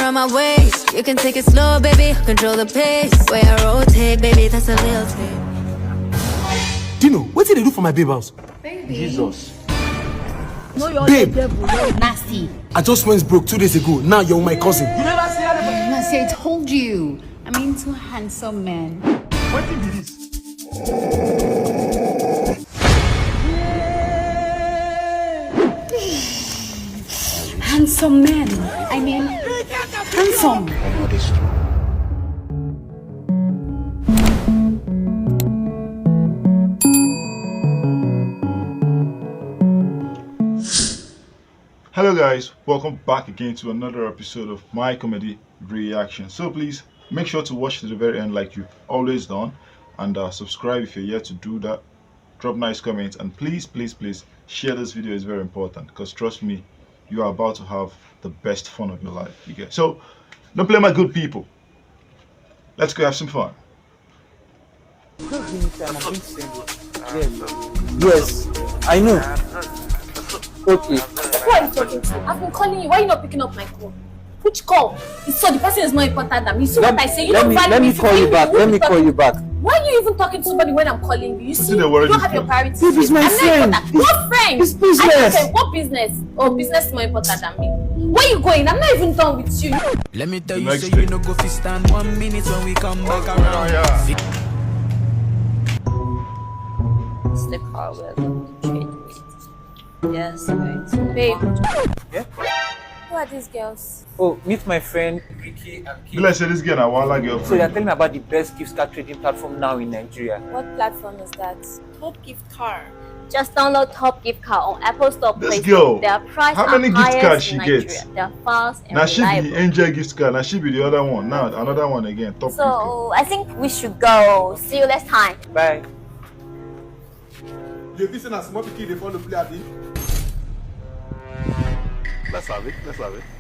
around my waist. You can take it slow, baby, control the pace. Way I rotate, baby, that's a real thing. Dino, what did they do for my babe house? Baby. Jesus. No, you're babe, the devil. You're nasty. I just went broke 2 days ago. Now you're my cousin. You never see anybody. Nasty, I told you. I'm into handsome men. What did this? Handsome men. I mean, handsome. Hello guys, welcome back again to another episode of my comedy reaction. So please make sure to watch to the very end like you've always done, and subscribe if you're yet to do that. Drop nice comments, and please share this video. Is very important, because trust me, you are about to have the best fun of your life. You get so don't play my good people. Let's go have some fun. Yes, I know. Okay. Who are you talking to? I've been calling you. Why are you not picking up my call? Which call? So the person is more important than me. So what I say, you don't value me. Let me call you back. Let me call you back. Why are you even talking to somebody when I'm calling you? You see, you don't have your priorities. This is my friend. What friend? It's business. What business? Oh, business is more important than me. Where are you going? I'm not even done with you. Let me tell you, so you no go fi stand 1 minute when we come back around. Slip car will trade. Yes, right. Babe. Yeah? Who are these girls? Oh, meet my friend Vicky and Kay. Let's say this girl, I want like So they're girlfriend. telling me about the best gift card trading platform now in Nigeria. What platform is that? Top gift card. Just download Top Gift Card on Apple Store. This girl, Their price how many gift highest cards she in gets? Nigeria. They're fast and Now she be reliable. Angel gift card. Now she be the other one. Now another one again. Top gift card. So I think we should go. See you next time. Bye. You listen as small kid they follow play at it. Let's have it.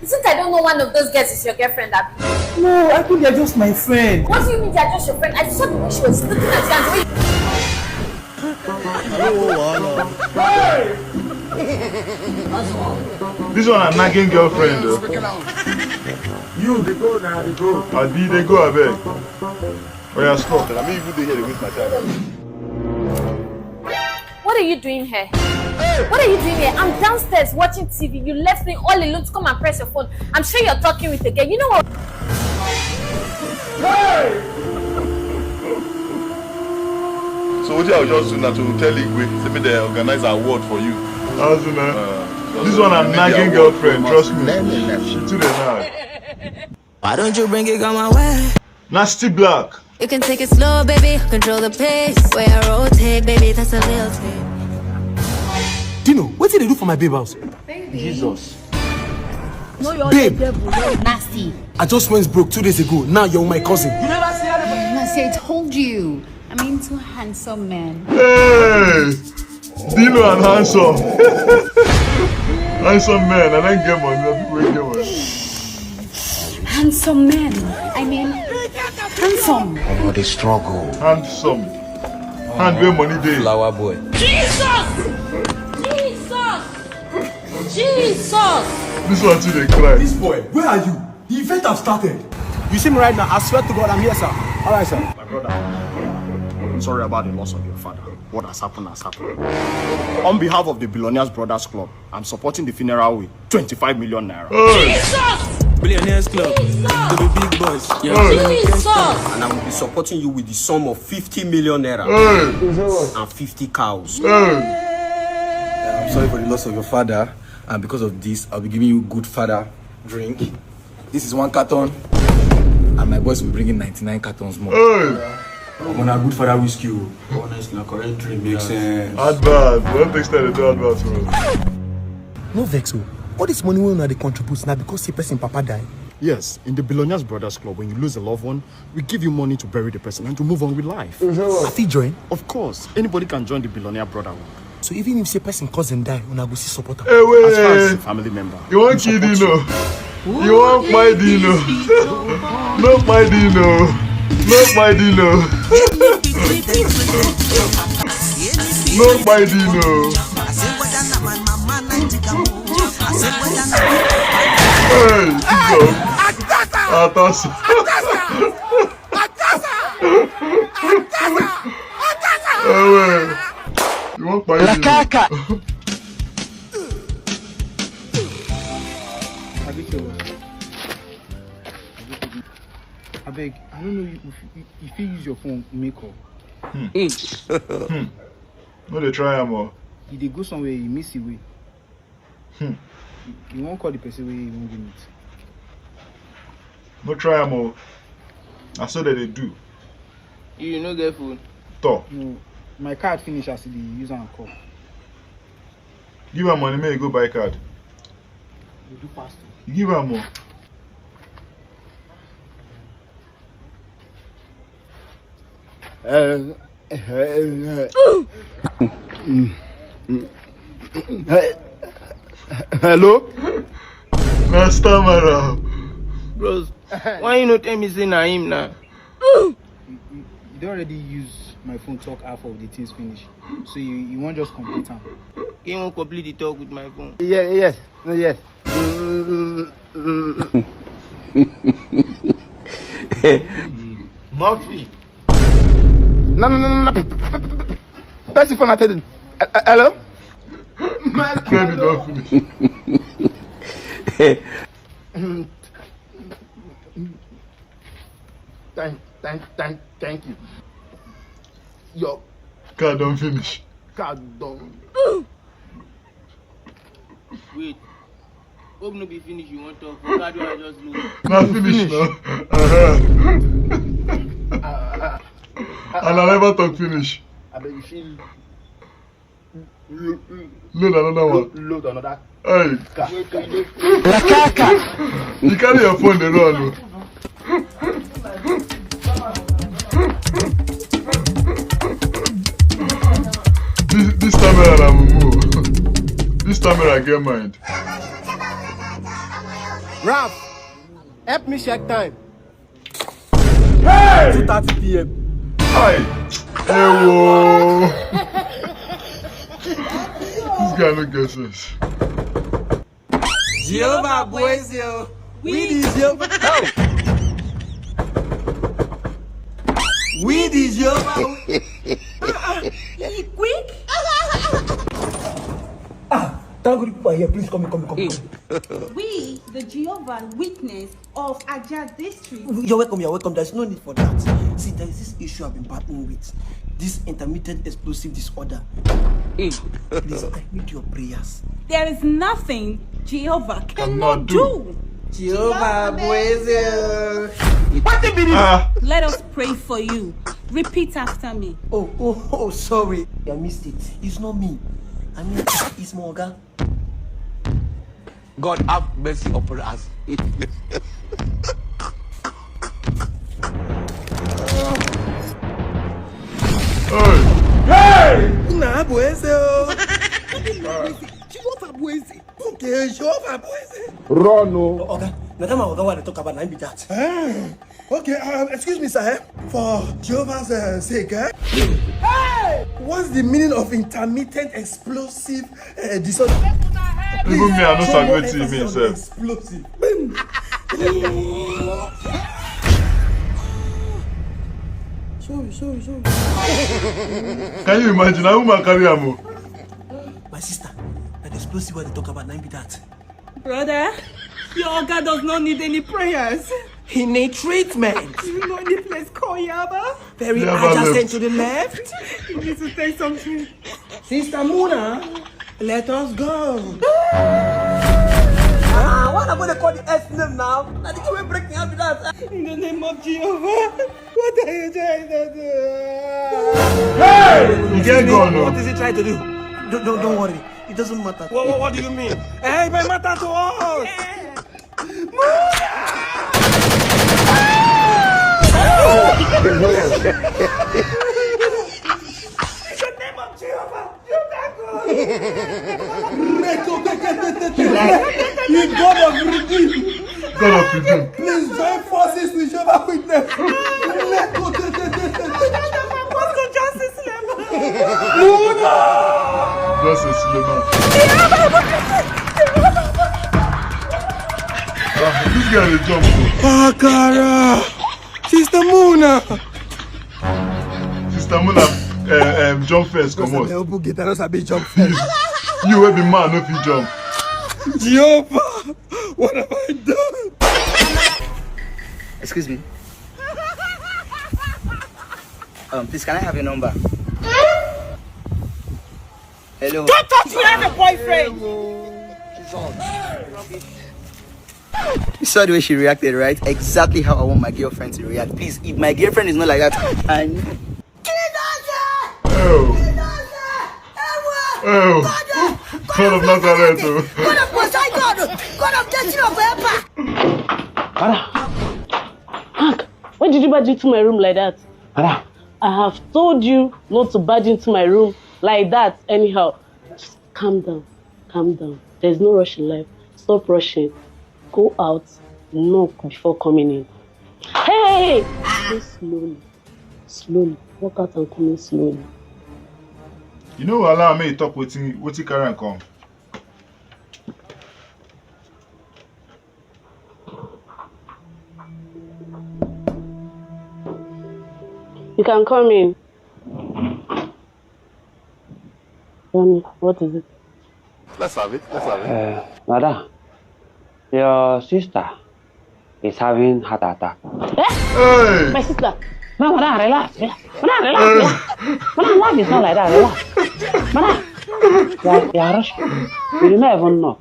You think I don't know one of those girls is your girlfriend, Abby? No, I think they're just my friend. What do you mean they're just your friend? I saw the way she was looking at you and the way This one a nagging girlfriend though. You they go now, they go. I be they go a beg. Oh yeah, stop. I mean even they here they waste my time. What are you doing here? What are you doing here? I'm downstairs watching TV. You left me all alone to come and press your phone. I'm sure you're talking with a girl. You know what? So what I was just doing now to tell Igwe, say me they organize an award for you. How's it, man? This one a nagging girlfriend. Trust me. She too the nag. Why don't you bring it on my way? ft-NastyBlaq. You can take it slow, baby, control the pace. Way I rotate, baby, that's a real thing. Dino, what did they do for my babe house? Baby. Jesus. No, you're Babe. the devil. You're nasty. I just went broke 2 days ago. Now you're my cousin. You never see anybody. Nasty, I told you. I'm into handsome men. Hey, Dino and handsome. Handsome man. I don't get money. People ain't get money. Handsome men. I mean, handsome. Oh, they struggle. Handsome. Hand where money day. Flower boy. Jesus! This one too they cry. This boy, where are you? The event has started. You see me right now. I swear to God, I'm here, sir. All right, sir. My brother, I'm sorry about the loss of your father. What has happened has happened. On behalf of the Billionaires Brothers Club, I'm supporting the funeral with 25 million naira. Billionaires Club. To be big boys. Jesus! And I will be supporting you with the sum of 50 million naira and 50 cows. I'm sorry for the loss of your father, and because of this, I'll be giving you good father drink. This is 1 carton, and my boys will bring in 99 cartons more. I'm on a good father whiskey. Honestly, correct drink makes sense. Advance. Don't take time to do advance for us. No vex, oh. All this money we know they contribute now because the person papa die. Yes, in the Billionaires Brothers Club, when you lose a loved one, we give you money to bury the person and to move on with life. I fit join. Of course, anybody can join the Billionaire Brotherhood. So even if say person cousin die, una go see support. Hey, wait. As far as a family member, You want kill Dino? You want my Dino? Not my Dino. Not my Dino. Not my Dino. Hey, Atoso. You want buy La caca. I beg, I don't know if you use your phone makeup. No, they try more. If they go somewhere, you miss your way. You won't call the person where you won't meet. No try more. I saw that they do. You know get phone? Talk. No, my card finish as the user and call. Give her money, may you go buy card. You do faster. You give her more. Hello? Nastamara. Bros, why you not tell me say na him now? You already use my phone talk half of the things finish. So you won't just complete them. You won't complete the talk with my phone. Yes. Mouthful. No. That's the phone I tell you. Hello? Maybe don't finish. Thank you. Yo. Card don't finish. Card don't. Wait. Hope no be finished. You want to talk? Card I just look. Not finish now. And I never talk finish. I bet you feel. Load another one. Load another. Hey. You carry your phone the run. This camera I'm move. This camera get mind. Ralph, help me check time. Hey! 2:30 p.m. Hey! Hey, whoa! This guy no guess this. Jehovah boys, yo. We the Jehovah. We the Jehovah. Quick. Thank God people are here. Please come. We, the Jehovah Witness of Agkaay district. You're welcome. There's no need for that. See, there is this issue I've been battling with. This intermittent explosive disorder. Please, I need your prayers. There is nothing Jehovah cannot do. Jehovah boys, yo. Let us pray for you. Repeat after me. Oh, sorry. I missed it. It's not me. I mean, it's Morgan. God have mercy upon us. Hey! Nah, boys, yo. Jehovah boys. Okay, Jehovah boys. Run, no. Okay. Now, what I talk about, I be that. Okay, excuse me, sir. For Jehovah's sake, Hey! What's the meaning of intermittent explosive disorder? Even me, I know what it means, sir. Explosive. Sorry. Can you imagine? A woman carry a mo. My sister, an explosive what they talk about, I be that. Brother, your God does not need any prayers. He need treatment. You know any place called Yaba? Very adjacent to the left. You need to take something. Sister Muna, let us go. What am I going to call the S name now? I think we're breaking up with that. In the name of Jehovah, what are you trying to do? Hey! You can't go, no. What is he trying to do? Don't worry. It doesn't matter. What do you mean? Hey, it might matter to us. In the name of Jehovah, you can go. You God of redeem. Please join forces with Jehovah Witness. Justice This guy is jump. Akara! Sister Muna! Sister Muna, jump first, come on. Jump first. You will be man if you jump. Jehovah! What have I done? Excuse me. Please, can I have your number? Hello. Don't talk to me, I have a boyfriend. You saw the way she reacted, right? Exactly how I want my girlfriend to react. Please, if my girlfriend is not like that, I know. Oh. God of Nazareth. God of Poseidon. God of Destiny of Epa. Hank, why did you barge into my room like that? I have told you not to barge into my room like that anyhow. Just calm down. Calm down. There's no rush in life. Stop rushing. Go out, knock before coming in. Hey! Go slowly. Slowly. Walk out and come in slowly. You know, allow me to talk with you carry and come. You can come in. Tell me, what is it? Let's have it. Let's have it. Madam, your sister is having heart attack. Hey! My sister. No, madam, relax. Madam, relax. Madam, life is not like that. Relax. Madam, you are rushing. You did not even knock.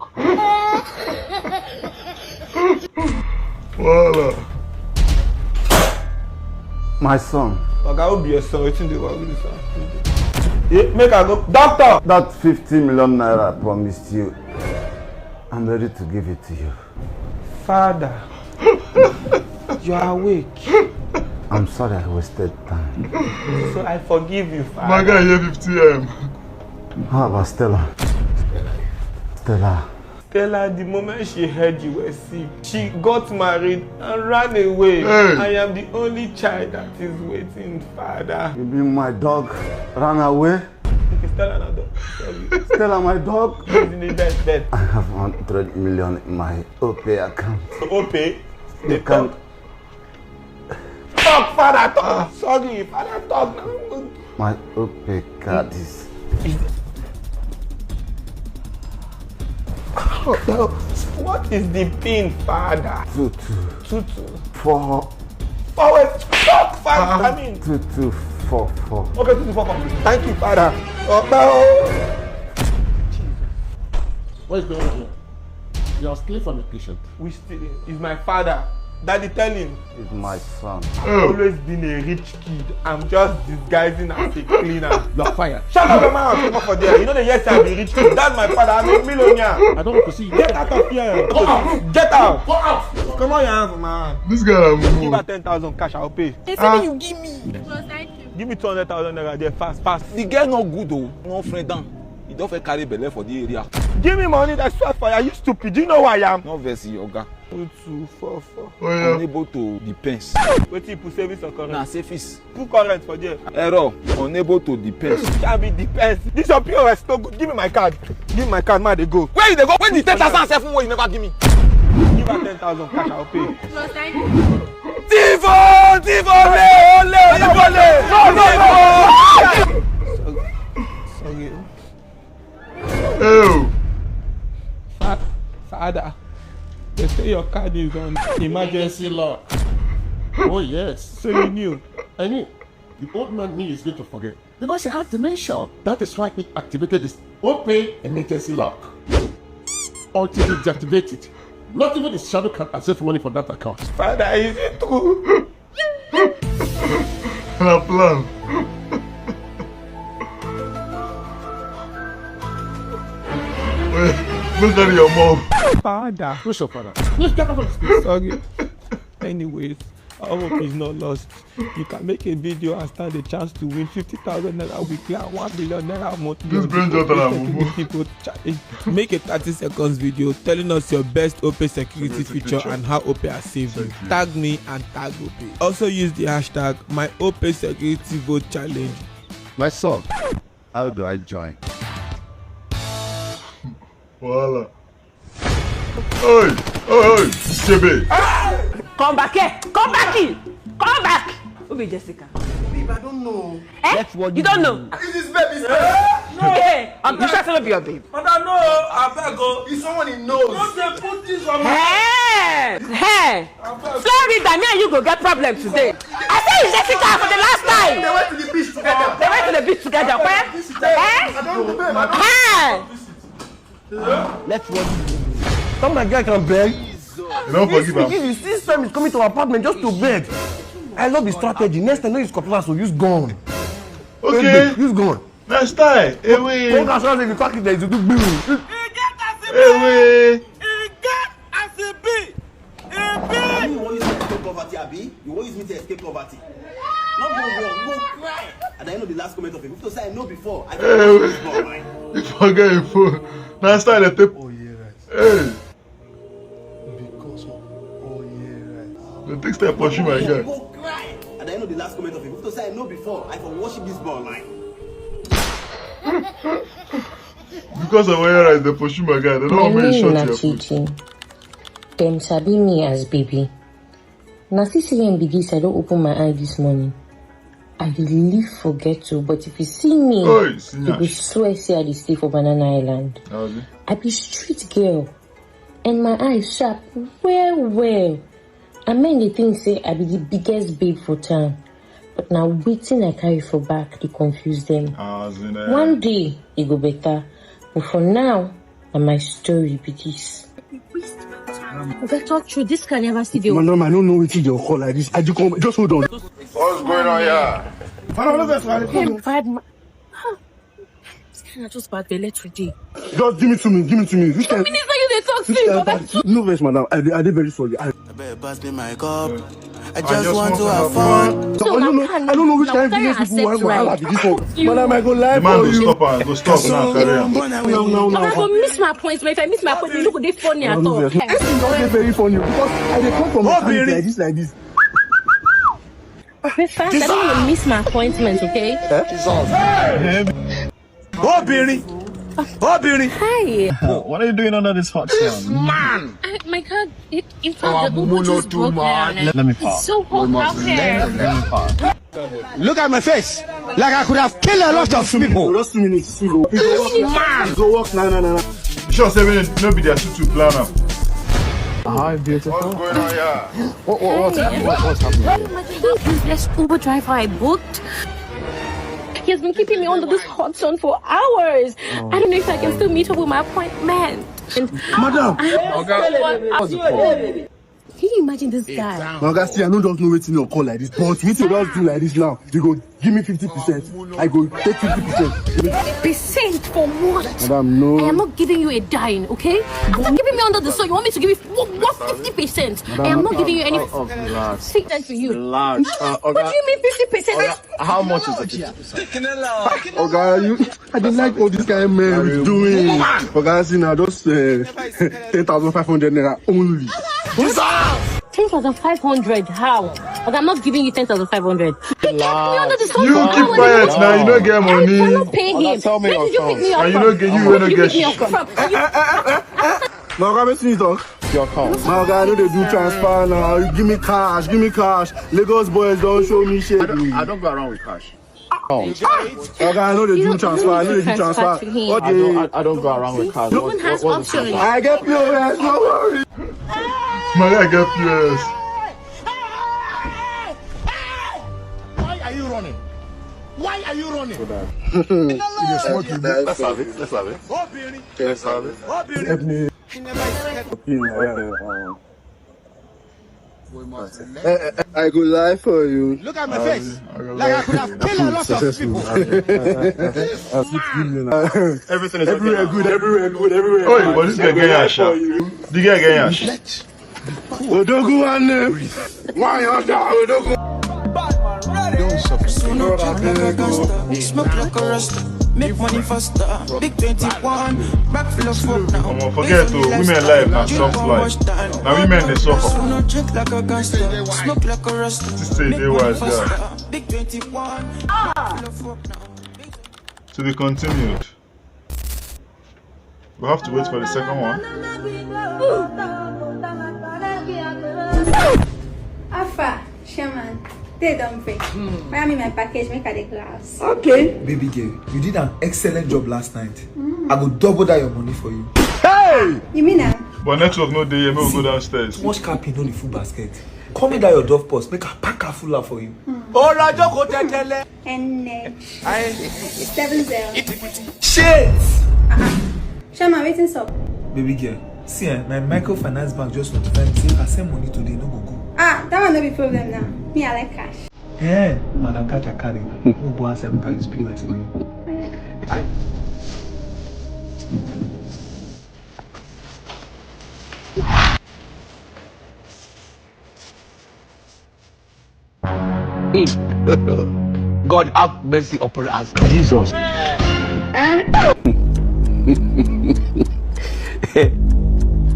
Voila. My son. Like I will be a son. It's in the world. Make I go. Doctor! That 50 million naira I promised you, I'm ready to give it to you. Father, you are awake. I'm sorry I wasted time. So I forgive you, Father. My guy here 50M. How about Stella? Stella. Stella, the moment she heard you were sick, she got married and ran away. Hey. I am the only child that is waiting, Father. You mean my dog ran away? Stella, no, dog. Sorry. Stella, my dog? She's in the bed. I have 100 million in my OPay account. OPay? You can talk, Father, talk. Sorry, Father, talk now. My OPay card is... What is the pin, Father? 22. 4. Wait, talk, Father. I mean 2244. Okay, 2244. Thank you, Father. What is going on here? You are stealing from the patient. We stealing. He's my father. Daddy, tell him. He's my son. I've always been a rich kid. I'm just disguising as a cleaner. You're fired. Shut up, man. Come up for there. You know the yes I'm a rich kid. That's my father. I'm a millionaire. I don't want to see you. Get out of here. Go out. Get out. Go out. Come on, your hands, man. This guy give her 10,000 cash. I'll pay. You give me. Give me 200,000 naira there fast. The girl no good though. No friend down. He don't fit carry belle for the area. Give me money. That's what for you. Are you stupid? Do you know who I am? No verse, Oga. 2244. Oh, yeah. Unable to depends. What you put service or current? Nah, service. Put current for there. Error. Unable to depends. Can't be depends. This your POS no good. Give me my card. Give me my card, man. They go. Where they go? When the 10,000 7 you never give me. Give her 10,000 cash. I'll pay. Tivo! Sorry. Oh. Father, they say your card is on emergency lock. Oh yes. So you knew? I knew. The old man knew he's going to forget. Because he had dementia. That is why he activated this OPay emergency lock. Until he deactivates it. Not even his shadow can access money for that account. Father, is it true? Na plan. Look at your mom. Father. Who's your father? Let's get out of this. Sorry. Anyways, I hope he's not lost. You can make a video and stand a chance to win 50,000 naira weekly and 1 billion naira monthly. This brings Jotter and make a 30 seconds video telling us your best OPay security feature and how OPay has saved you. Tag me and tag OPay. Also use the hashtag my OPay security vote challenge. My son, how do I join? Voila. Oi! Oh, Jebe. Come back here. Come back here. Come back. Who be Jessica? Babe, I don't know. Eh? You don't know? Is this baby's No. Hey, I'm sure it's not be your babe. Mother, no. I beg you. It's someone he knows. Don't they put this on my... Hey! Florida, me and you go get problem today. I say it's Jessica for the last time. They went to the beach together. They went to the beach together. Where? I don't know, babe. Let's watch. Some my guy can beg. You don't forgive him. His sister is coming to our apartment just to beg. I love the strategy. Next time, no use cutlass, so use gun. Okay. Use gun. Next time. Away. Don't ask us if you pack it there, you do boom. Away. You want use me to escape poverty, Abi? You want use me to escape poverty? Not go wrong, you go cry. And I know the last comment of him. Because I know before. I can't this ball, right? You forget your phone. Next time, they take. Oh, yeah, right. Hey. Because of. Oh, yeah, right. The thing start pushing my guy. Go cry. And I know the last comment of him. Because I know before. I can worship this ball, right? Because of where I they pushing my guy. They don't want me to shut your foot. Them sabi me as baby. Now see when begins I don't open my eye this morning. I really forget to, but if you see me, you will swear say I stay for Banana Island. I be street girl, and my eyes sharp well. I mean the thing say I be the biggest babe for town, but now waiting I carry for back they confuse them. One day it go better, but for now, and my story be this. Okay, talk through. This can never see the. Madam, I don't know what you're call like this. Just hold on. What's going on here? This kind of just bad belly today. Just give it to me. Which kind? Minister, you they talk to No, verse, madam. I did very sorry. I better pass me my cup. I just want to have fun. So I don't know which kind of village people want to have this one. Madam, I go live for you. Stop now, carry on. No. I go miss my appointment. If I miss my appointment, look, they funny at all. It's not very funny because I dey come from a country like this. Be fast. I don't want to miss my appointment, okay? Oh, Billy. Hi. What are you doing under this hot sun? Man! My God, the Uber just broke down. Let me park. It's so hot out here. Let me park. Look at my face. Like I could have killed a lot of people. Just 2 minutes. Man! Go walk. No. Sure, 7 minutes. No be there to plan now. Hi, beautiful. What's going on here? What's happening here? My useless Uber driver I booked. He has been keeping me under this hot sun for hours. I don't know if I can still meet up with my appointment. Madam! Can you imagine this guy? Now, guys, see, I don't just know waiting your call like this, but you need to just do like this now. You go, give me 50%. I go take 50%. Percent for what? Madam, no. I am not giving you a dime, okay? After giving me under the sun, you want me to give you 50%? I am not giving you any. Relax. Take that for you. Relax. What do you mean 50%? How much is it? I don't like all this kind of man is doing. Okay, see now, just 10,500 naira only. 10,500? How? But I'm not giving you 10,500. He kept me under the sun. You keep quiet now. You don't get money. I cannot pay him. Tell me your you pick me up And you from? don't get. You don't get shit. Now, let me talk. Your account. Now, guy, I know they do transfer now. Give me cash. Lagos boys don't show me shit. I don't go around with cash. Okay, I know they do transfer. I don't go around with cash. No one has options. I get POS, no worry. Man, I get POS. Why are you running? Why are you running? Let's have it. Let's have it. I go lie for you. Look at my face. Like I could have killed a lot of people. Everything is everywhere okay. everywhere good. Oh, but this guy get yash. The guy get yash. Odogu and why are Odogu? Smoke like a rasta, make money faster. Big 21, back full of smoke now. Don't forget to women life and soft life. Now women they suffer. Drink like a gangster, smoke like a rasta. Stay there was Big 21. To be continued. We'll have to wait for the second one. Alpha, Shaman, they don't pay. I am in my package, make a the glass. Okay. Baby girl, you did an excellent job last night. I will double that your money for you. Hey! You mean that? But network no day, maybe we'll go downstairs. Much capping on the full basket. Call me that your dove post, make a pack her full for you. Oh, Rajo, go tell and next. 7-0. Shit! Shaman, waiting up. Baby girl, see, my microfinance bank just notified me say I send money today, no go. That will not be problem now. Me, I like cash. Yeah, madam catch a carry. Who go and 7 carry speak like me. God have mercy upon us. Jesus.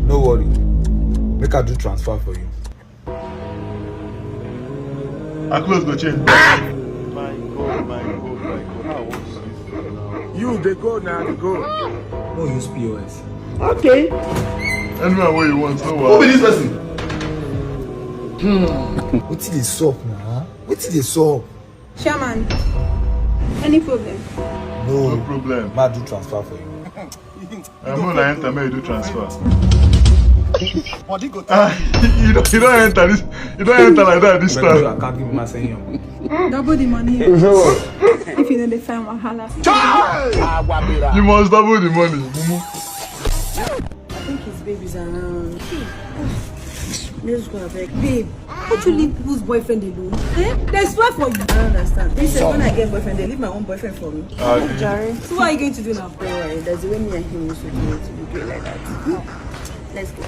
No worry. Make I do transfer for you. I close the chain. My God. How was this now? You, they go now, they go. No use POS. Okay. Anywhere where you want, no Who be this person? What's the soap now? What's the soap? Shaman, any problem? No problem. Ma do transfer for you. I'm not enter, may do transfer. You don't enter this. You don't enter like that this time. I can't give my saying. Double the money. If you know the time, wahala. You must double the money. I think his baby's around. Let's go back. Babe, would you leave people's boyfriend alone? They swear for you. I don't understand. They said when I get boyfriend, they leave my own boyfriend for me. Jerry. So what are you going to do now? There's a way me and him used to do it to be great like that. Let's go.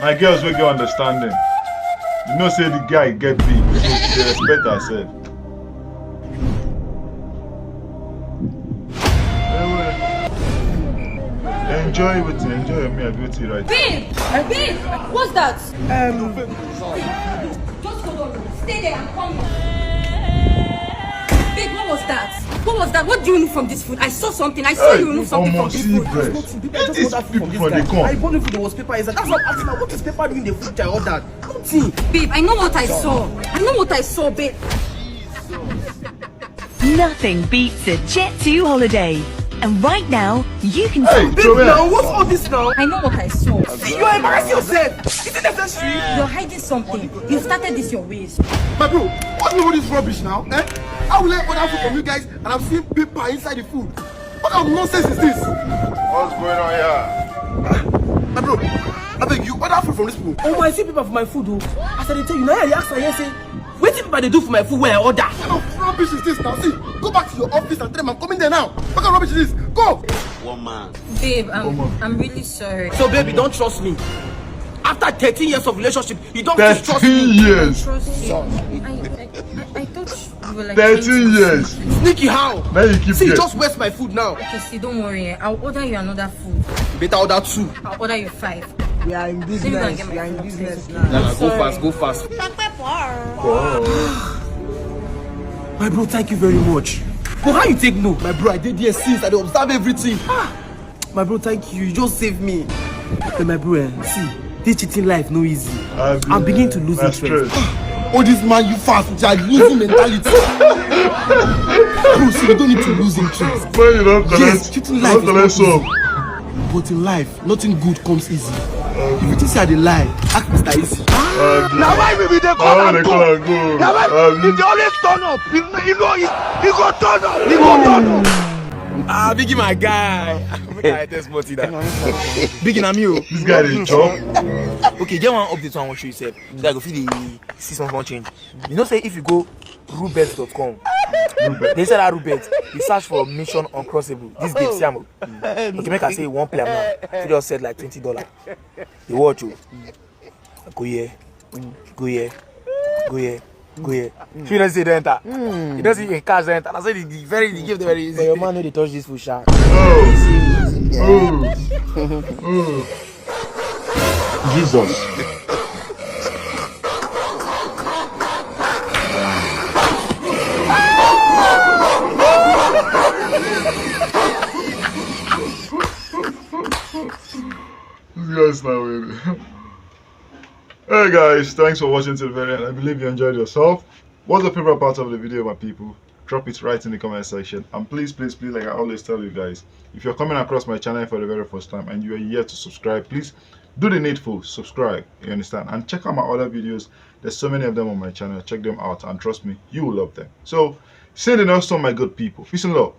My girls will get understanding. You know, say the guy get big, so they respect herself. Enjoy with it, enjoy me, I'll beauty right. Babe! Babe! What's that? Just hold on. Stay there and come here. Babe, what was that? What was that? What do you remove from this food? I saw something. I saw you remove something from this food. These people from this guy. I bought it for there was paper inside. That's what I'm asking. What is paper doing in the food I ordered? Don't see. Babe, I know what I saw. I know what I saw, babe. Nothing beats a Jet 2 holiday. And right now, you can babe, now what's all this now? I know what I saw. You are embarrassing yourself. Is it necessary? You're hiding something. You started this your ways. My bro, what's all this rubbish now? How will I order food from you guys and I'm seeing paper inside the food? What kind of nonsense is this? What's going on here? My bro, I beg you order food from this food. Oh, I see people for my food. Oh. As I tell you, now I ask for here say, what people they do for my food when I order? What kind of rubbish is this now? See, go back to your office and tell them I'm coming there now. What kind of rubbish is this? Go! One man. Babe, I'm really sorry. So baby, don't trust me. After 13 years of relationship, you don't 13 trust me. years. I thought you were like 13 years. Sneaky how? Now you keep see, it. just waste my food now. Okay, see, don't worry. I'll order you another food. You better order 2. I'll order you 5. We are in business. We are in business now. Go fast. My bro, thank you very much. But how you take no? My bro, I did here since I did observe everything. My bro, thank you. You just saved me. But my bro, see, this cheating life no easy. I'm beginning to lose interest. Oh, this man, you fast. You are losing mentality. Bro, see, you don't need to lose interest. When you don't yes, cheating life is not easy. But in life, nothing good comes easy. If you think say the lie, ask Mr. Easy. Now why we dey call and go? Now why if they always turn up, he go turn up. He go turn up. Biggie, my guy. Biggie, na me. This guy is job. Okay, get one update on what you said. So I go feel the 6 months won't change. You know, say if you go rubet.com, they said that rubet, you search for mission uncrossable. This game, Siamo. Okay, make I say one player now. They just said like $20. They watch you. Go here. She doesn't say the enter. He doesn't even cash the enter. I said the give them very easy. But your man know they touch this food sharp. Jesus. This guy's not with it. Hey. Alright guys, thanks for watching till the very end. I believe you enjoyed yourself. What's the favorite part of the video, my people? Drop it right in the comment section. And please, like I always tell you guys, if you're coming across my channel for the very first time and you are yet to subscribe, please do the needful, subscribe, you understand? And check out my other videos. There's so many of them on my channel. Check them out and trust me, you will love them. So, see you in the next one, my good people. Peace and love.